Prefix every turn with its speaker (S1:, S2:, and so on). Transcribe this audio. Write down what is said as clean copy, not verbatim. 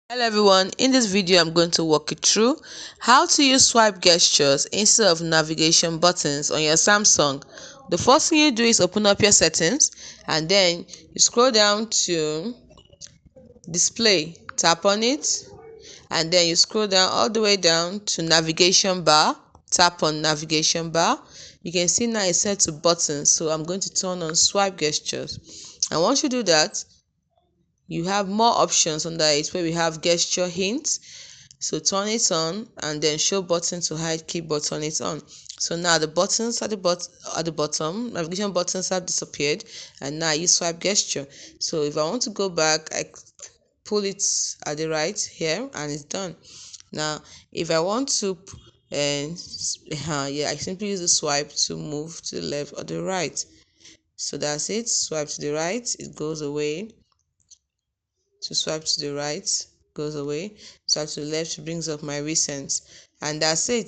S1: Hello everyone, in this video I'm going to walk you through how to use swipe gestures instead of navigation buttons on your Samsung. The first thing you do is open up your settings and then you scroll down to display, tap on it, and then you scroll down all the way down to navigation bar, tap on navigation bar. You can see now it's set to buttons, so I'm going to turn on swipe gestures. And once you do that, you have more options under it where we have gesture hints. So turn it on and then show button to hide keyboard, turn it on. So now the buttons at the bottom, navigation buttons have disappeared, and now I use swipe gesture. So if I want to go back, I pull it at the right here and it's done. Now if I want to I simply use the swipe to move to the left or the right. So that's it. Swipe to the right, it goes away. To swipe to the right, goes away. Swipe to the left, brings up my recent, and that's it.